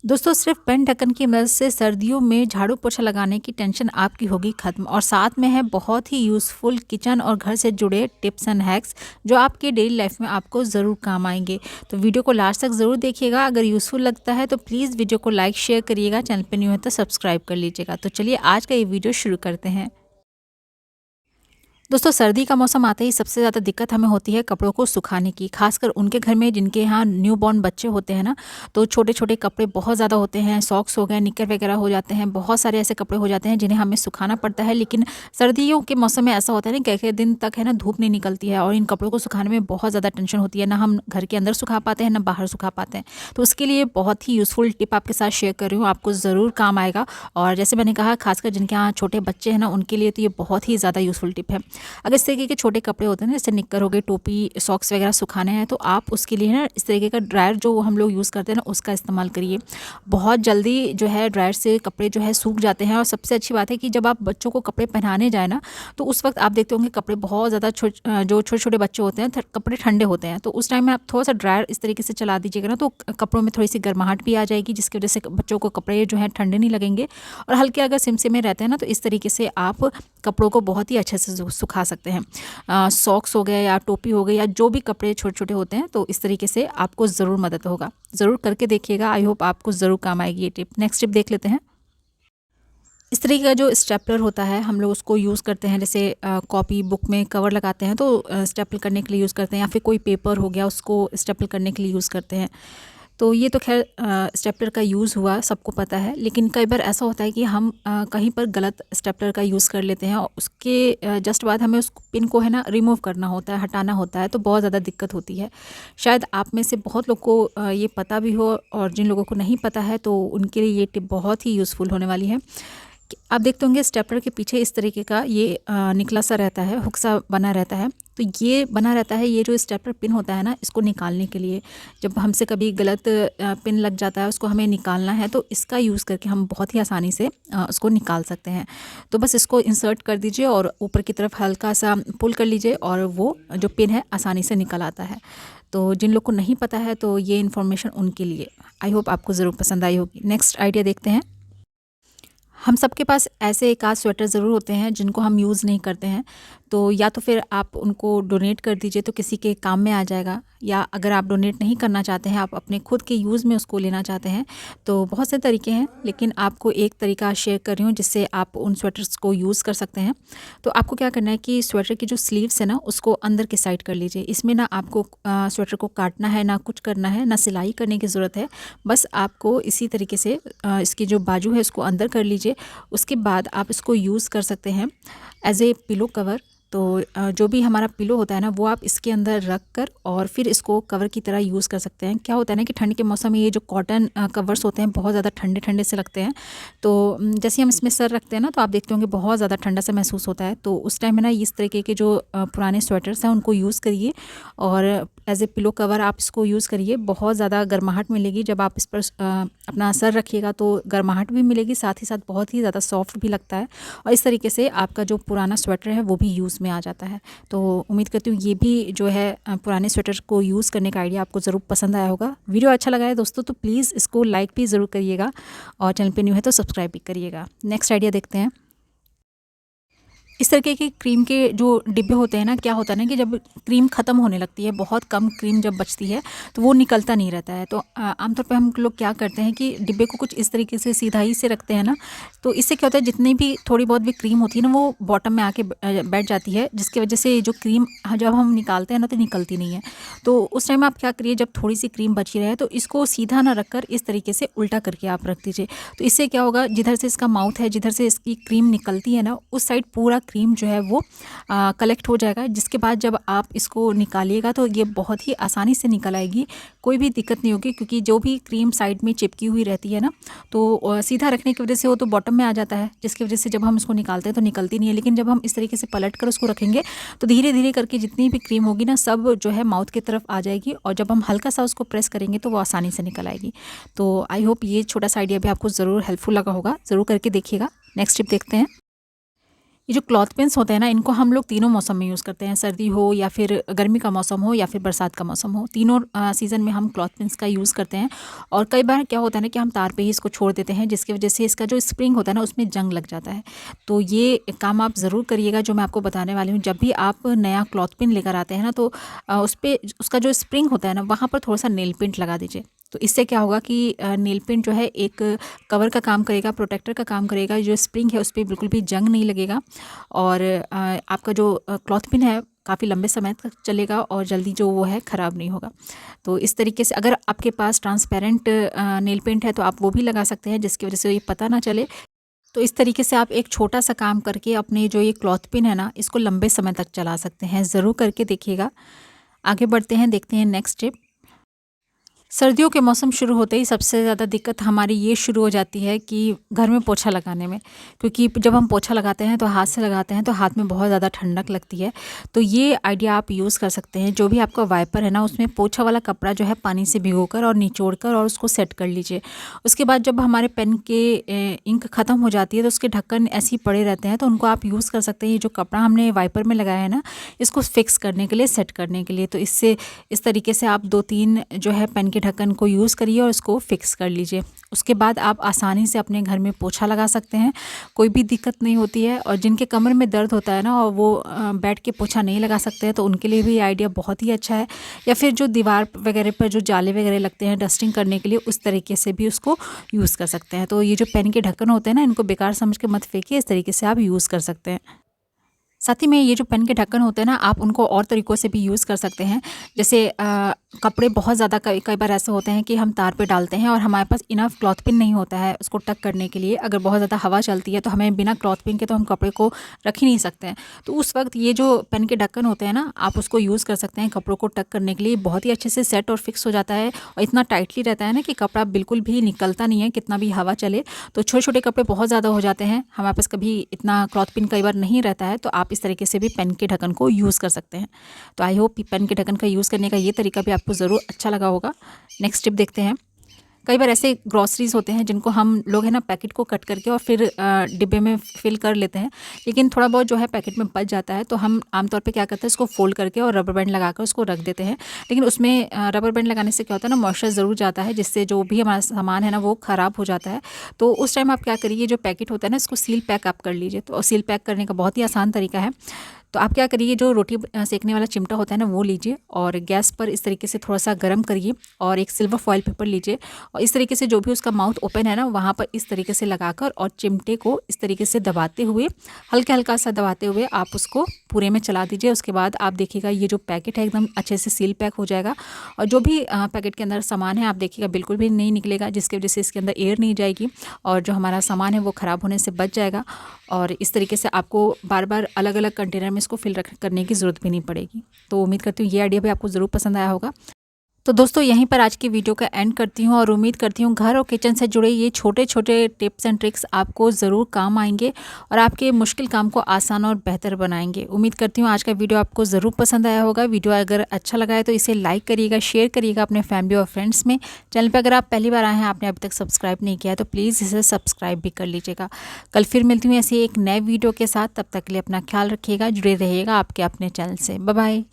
दोस्तों सिर्फ पेन ढक्कन की मदद से सर्दियों में झाड़ू पोछा लगाने की टेंशन आपकी होगी खत्म। और साथ में है बहुत ही यूज़फुल किचन और घर से जुड़े टिप्स एंड हैक्स जो आपके डेली लाइफ में आपको ज़रूर काम आएंगे। तो वीडियो को लास्ट तक ज़रूर देखिएगा। अगर यूज़फुल लगता है तो प्लीज़ वीडियो को लाइक शेयर करिएगा, चैनल पर न्यू है तो सब्सक्राइब कर लीजिएगा। तो चलिए आज का ये वीडियो शुरू करते हैं। दोस्तों सर्दी का मौसम आते ही सबसे ज़्यादा दिक्कत हमें होती है कपड़ों को सुखाने की, खासकर उनके घर में जिनके यहाँ न्यू बॉर्न बच्चे होते हैं ना। तो छोटे छोटे कपड़े बहुत ज़्यादा होते हैं, सॉक्स हो गए, निक्कर वगैरह हो जाते हैं, बहुत सारे ऐसे कपड़े हो जाते हैं जिन्हें हमें सुखाना पड़ता है। लेकिन सर्दियों के मौसम में ऐसा होता है ना, कई कई दिन तक है ना धूप नहीं निकलती है और इन कपड़ों को सुखाने में बहुत ज़्यादा टेंशन होती है। ना हम घर के अंदर सुखा पाते हैं ना बाहर सुखा पाते हैं। तो उसके लिए बहुत ही यूज़फुल टिप आपके साथ शेयर कर रही हूँ, आपको ज़रूर काम आएगा। और जैसे मैंने कहा खासकर जिनके यहाँ छोटे बच्चे हैं ना उनके लिए तो ये बहुत ही ज़्यादा यूज़फुल टिप है। अगर इस तरीके के छोटे कपड़े होते हैं ना, जैसे निक्कर हो गए, टोपी, सॉक्स वगैरह सुखाने हैं तो आप उसके लिए ना इस तरीके का ड्रायर जो हम लोग यूज़ करते हैं ना उसका इस्तेमाल करिए। बहुत जल्दी जो है ड्रायर से कपड़े जो है सूख जाते हैं। और सबसे अच्छी बात है कि जब आप बच्चों को कपड़े पहनाने जाए ना तो उस वक्त आप देखते होंगे कपड़े बहुत ज़्यादा जो छोटे छोटे बच्चे होते हैं कपड़े ठंडे होते हैं। तो उस टाइम में आप थोड़ा सा ड्रायर इस तरीके से चला दीजिएगा ना तो कपड़ों में थोड़ी सी गर्माहट भी आ जाएगी, जिसकी वजह से बच्चों को कपड़े जो हैं ठंडे नहीं लगेंगे। और हल्के अगर सिमसिमे रहते हैं ना तो इस तरीके से आप कपड़ों को बहुत ही अच्छे से सुखा सकते हैं। सॉक्स हो गए या टोपी हो गई या जो भी कपड़े छोटे छोटे होते हैं तो इस तरीके से आपको ज़रूर मदद होगा। ज़रूर करके देखिएगा, आई होप आपको ज़रूर काम आएगी ये टिप। नेक्स्ट टिप देख लेते हैं। इस तरीके का जो स्टेपलर होता है हम लोग उसको यूज़ करते हैं, जैसे कॉपी बुक में कवर लगाते हैं तो स्टेपल करने के लिए यूज़ करते हैं, या फिर कोई पेपर हो गया उसको स्टेपल करने के लिए यूज़ करते हैं। तो ये तो खैर स्टेपलर का यूज़ हुआ, सबको पता है। लेकिन कई बार ऐसा होता है कि हम कहीं पर गलत स्टेपलर का यूज़ कर लेते हैं और उसके जस्ट बाद हमें उस पिन को है ना रिमूव करना होता है, हटाना होता है, तो बहुत ज़्यादा दिक्कत होती है। शायद आप में से बहुत लोग को ये पता भी हो, और जिन लोगों को नहीं पता है तो उनके लिए ये टिप बहुत ही यूज़फुल होने वाली है। आप देखते होंगे स्टेपलर के पीछे इस तरीके का ये निकला सा रहता है, हुक सा बना रहता है। तो ये बना रहता है, ये जो स्टेपलर पिन होता है ना इसको निकालने के लिए। जब हमसे कभी गलत पिन लग जाता है, उसको हमें निकालना है, तो इसका यूज़ करके हम बहुत ही आसानी से उसको निकाल सकते हैं। तो बस इसको इंसर्ट कर दीजिए और ऊपर की तरफ हल्का सा पुल कर लीजिए और वो जो पिन है आसानी से निकल आता है। तो जिन लोग को नहीं पता है तो ये इन्फॉर्मेशन उनके लिए। आई होप आपको ज़रूर पसंद आई होगी। नेक्स्ट आइडिया देखते हैं। हम सबके पास ऐसे एक आध स्वेटर ज़रूर होते हैं जिनको हम यूज़ नहीं करते हैं। तो या तो फिर आप उनको डोनेट कर दीजिए तो किसी के काम में आ जाएगा, या अगर आप डोनेट नहीं करना चाहते हैं, आप अपने खुद के यूज़ में उसको लेना चाहते हैं, तो बहुत से तरीके हैं। लेकिन आपको एक तरीका शेयर कर रही हूँ जिससे आप उन स्वेटर्स को यूज़ कर सकते हैं। तो आपको क्या करना है कि स्वेटर की जो स्लीव्स है ना उसको अंदर की साइड कर लीजिए। इसमें ना आपको स्वेटर को काटना है, ना कुछ करना है, ना सिलाई करने की ज़रूरत है। बस आपको इसी तरीके से इसकी जो बाजू है उसको अंदर कर लीजिए। उसके बाद आप इसको यूज़ कर सकते हैं एज ए पिलो कवर। तो जो भी हमारा पिलो होता है ना वो आप इसके अंदर रख कर और फिर इसको कवर की तरह यूज़ कर सकते हैं। क्या होता है ना कि ठंड के मौसम में ये जो कॉटन कवर्स होते हैं बहुत ज़्यादा ठंडे ठंडे से लगते हैं। तो जैसे हम इसमें सर रखते हैं ना तो आप देखते होंगे बहुत ज़्यादा ठंडा सा महसूस होता है। तो उस टाइम में ना इस तरीके के जो पुराने स्वेटर्स हैं उनको यूज़ करिए और एज ए पिलो कवर आप इसको यूज़ करिए। बहुत ज़्यादा गर्माहट मिलेगी जब आप इस पर अपना सर रखिएगा, तो गर्माहट भी मिलेगी, साथ ही साथ बहुत ही ज़्यादा सॉफ्ट भी लगता है। और इस तरीके से आपका जो पुराना स्वेटर है वो भी यूज़ में आ जाता है। तो उम्मीद करती हूँ ये भी जो है पुराने स्वेटर को यूज़ करने का आइडिया आपको ज़रूर पसंद आया होगा। वीडियो अच्छा लगा है दोस्तों तो प्लीज़ इसको लाइक भी ज़रूर करिएगा और चैनल पे न्यू है तो सब्सक्राइब भी करिएगा। नेक्स्ट आइडिया देखते हैं। इस तरीके के क्रीम के जो डिब्बे होते हैं ना, क्या होता है ना कि जब क्रीम ख़त्म होने लगती है, बहुत कम क्रीम जब बचती है तो वो निकलता नहीं रहता है। तो आमतौर पे हम लोग क्या करते हैं कि डिब्बे को कुछ इस तरीके से सीधा ही से रखते हैं ना, तो इससे क्या होता है जितनी भी थोड़ी बहुत भी क्रीम होती है ना वो बॉटम में आके बैठ जाती है, जिसकी वजह से जो क्रीम जब हम निकालते हैं ना तो निकलती नहीं है। तो उस टाइम आप क्या करिए, जब थोड़ी सी क्रीम बची रहे तो इसको सीधा ना रख कर इस तरीके से उल्टा करके आप रख दीजिए। तो इससे क्या होगा, जिधर से इसका माउथ है, जिधर से इसकी क्रीम निकलती है ना उस साइड पूरा क्रीम जो है वो कलेक्ट हो जाएगा। जिसके बाद जब आप इसको निकालिएगा तो ये बहुत ही आसानी से निकल आएगी, कोई भी दिक्कत नहीं होगी। क्योंकि जो भी क्रीम साइड में चिपकी हुई रहती है ना तो सीधा रखने की वजह से वो तो बॉटम में आ जाता है, जिसकी वजह से जब हम इसको निकालते हैं तो निकलती नहीं है। लेकिन जब हम इस तरीके से पलट कर उसको रखेंगे तो धीरे धीरे करके जितनी भी क्रीम होगी ना सब जो है माउथ की तरफ आ जाएगी, और जब हम हल्का सा उसको प्रेस करेंगे तो वो आसानी से निकल आएगी। तो आई होप ये छोटा सा आइडिया भी आपको ज़रूर हेल्पफुल लगा होगा, ज़रूर करके देखिएगा। नेक्स्ट टिप देखते हैं। ये जो क्लॉथ पिन्स होते हैं ना, इनको हम लोग तीनों मौसम में यूज़ करते हैं, सर्दी हो या फिर गर्मी का मौसम हो या फिर बरसात का मौसम हो, तीनों सीज़न में हम क्लॉथ पिन्स का यूज़ करते हैं। और कई बार क्या होता है ना कि हम तार पे ही इसको छोड़ देते हैं, जिसकी वजह से इसका जो स्प्रिंग होता है ना उसमें जंग लग जाता है। तो ये काम आप ज़रूर करिएगा जो मैं आपको बताने वाली हूँ। जब भी आप नया क्लॉथ पिन लेकर आते हैं ना, तो उस पे उसका जो स्प्रिंग होता है ना, वहाँ पर थोड़ा सा नेल पेंट लगा दीजिए। तो इससे क्या होगा कि नेल पेंट जो है एक कवर का काम करेगा, प्रोटेक्टर का काम करेगा। जो स्प्रिंग है उस पे बिल्कुल भी जंग नहीं लगेगा और आपका जो क्लॉथ पिन है काफ़ी लंबे समय तक चलेगा और जल्दी जो वो है ख़राब नहीं होगा। तो इस तरीके से अगर आपके पास ट्रांसपेरेंट नेल पेंट है तो आप वो भी लगा सकते हैं, जिसकी वजह से ये पता ना चले। तो इस तरीके से आप एक छोटा सा काम करके अपने जो ये क्लॉथ पिन है ना, इसको लंबे समय तक चला सकते हैं। ज़रूर करके देखिएगा। आगे बढ़ते हैं, देखते हैं नेक्स्ट टिप। सर्दियों के मौसम शुरू होते ही सबसे ज़्यादा दिक्कत हमारी ये शुरू हो जाती है कि घर में पोछा लगाने में, क्योंकि जब हम पोछा लगाते हैं तो हाथ से लगाते हैं तो हाथ में बहुत ज़्यादा ठंडक लगती है। तो ये आइडिया आप यूज़ कर सकते हैं। जो भी आपका वाइपर है ना, उसमें पोछा वाला कपड़ा जो है पानी से भिगोकर और निचोड़कर और उसको सेट कर लीजिए। उसके बाद जब हमारे पेन के इंक ख़त्म हो जाती है तो उसके ढक्कन ऐसे ही पड़े रहते हैं, तो उनको आप यूज़ कर सकते हैं। ये जो कपड़ा हमने वाइपर में लगाया है ना, इसको फिक्स करने के लिए, सेट करने के लिए। तो इससे इस तरीके से आप 2-3 जो है पेन के ढक्कन को यूज़ करिए और इसको फिक्स कर लीजिए। उसके बाद आप आसानी से अपने घर में पोछा लगा सकते हैं, कोई भी दिक्कत नहीं होती है। और जिनके कमर में दर्द होता है ना और वो बैठ के पोछा नहीं लगा सकते हैं, तो उनके लिए भी आइडिया बहुत ही अच्छा है। या फिर जो दीवार वगैरह पर जो जाले वगैरह लगते हैं डस्टिंग करने के लिए, उस तरीके से भी उसको यूज़ कर सकते हैं। तो ये जो पेन के ढक्कन होते हैं ना, इनको बेकार समझ के मत फेंकिए, इस तरीके से आप यूज़ कर सकते हैं। साथ ही में ये जो पेन के ढक्कन होते हैं ना, आप उनको और तरीक़ों से भी यूज़ कर सकते हैं। जैसे कपड़े बहुत ज़्यादा कई कई बार ऐसे होते हैं कि हम तार पे डालते हैं और हमारे पास इनफ क्लॉथ पिन नहीं होता है उसको टक करने के लिए। अगर बहुत ज़्यादा हवा चलती है तो हमें बिना क्लॉथ पिन के तो हम कपड़े को रख ही नहीं सकते हैं। तो उस वक्त ये जो पेन के ढक्कन होते हैं ना, आप उसको यूज़ कर सकते हैं कपड़ों को टक करने के लिए। बहुत ही अच्छे से सेट और फिक्स हो जाता है और इतना टाइटली रहता है ना कि कपड़ा बिल्कुल भी निकलता नहीं है, कितना भी हवा चले। तो छोटे-छोटे कपड़े बहुत ज़्यादा हो जाते हैं, हमारे पास कभी इतना क्लॉथ पिन कई बार नहीं रहता है, तो आप इस तरीके से भी पेन के ढक्कन को यूज़ कर सकते हैं। तो आई होप पेन के ढक्कन का यूज़ करने का ये तरीका भी आपको ज़रूर अच्छा लगा होगा। नेक्स्ट टिप देखते हैं। कई बार ऐसे ग्रॉसरीज़ होते हैं जिनको हम लोग है ना पैकेट को कट करके और फिर डिब्बे में फिल कर लेते हैं, लेकिन थोड़ा बहुत जो है पैकेट में बच जाता है। तो हम आमतौर पे क्या करते हैं, इसको फोल्ड करके और रबर बैंड लगाकर उसको रख देते हैं। लेकिन उसमें रबर बैंड लगाने से क्या होता है ना, मॉइस्चर ज़रूर जाता है, जिससे जो भी हमारा सामान है ना वो ख़राब हो जाता है। तो उस टाइम आप क्या करिए, जो पैकेट होता है ना, इसको सील पैक आप कर लीजिए। तो सील पैक करने का बहुत ही आसान तरीका है। तो आप क्या करिए, जो रोटी सेकने वाला चिमटा होता है ना, वो लीजिए और गैस पर इस तरीके से थोड़ा सा गर्म करिए और एक सिल्वर फॉइल पेपर लीजिए और इस तरीके से जो भी उसका माउथ ओपन है ना, वहाँ पर इस तरीके से लगाकर और चिमटे को इस तरीके से दबाते हुए, हल्का सा दबाते हुए आप उसको पूरे में चला दीजिए। उसके बाद आप देखिएगा ये जो पैकेट है एकदम अच्छे से सील पैक हो जाएगा और जो भी पैकेट के अंदर सामान है आप देखिएगा बिल्कुल भी नहीं निकलेगा, जिसकी वजह से इसके अंदर एयर नहीं जाएगी और जो हमारा सामान है वो ख़राब होने से बच जाएगा। और इस तरीके से आपको बार बार अलग अलग कंटेनर में इसको फिल करने की ज़रूरत भी नहीं पड़ेगी। तो उम्मीद करती हूँ ये आइडिया भी आपको ज़रूर पसंद आया होगा। तो दोस्तों यहीं पर आज की वीडियो का एंड करती हूँ और उम्मीद करती हूँ घर और किचन से जुड़े ये छोटे छोटे टिप्स एंड ट्रिक्स आपको ज़रूर काम आएंगे और आपके मुश्किल काम को आसान और बेहतर बनाएंगे। उम्मीद करती हूँ आज का वीडियो आपको ज़रूर पसंद आया होगा। वीडियो अगर अच्छा लगा है तो इसे लाइक करिएगा, शेयर करिएगा अपने फैमिली और फ्रेंड्स में। चैनल पर अगर आप पहली बार आए हैं, आपने अभी तक सब्सक्राइब नहीं किया है, तो प्लीज़ इसे सब्सक्राइब भी कर लीजिएगा। कल फिर मिलती हूँ ऐसे एक नए वीडियो के साथ। तब तक के लिए अपना ख्याल रखिएगा, जुड़े रहिएगा आपके अपने चैनल से। Bye bye.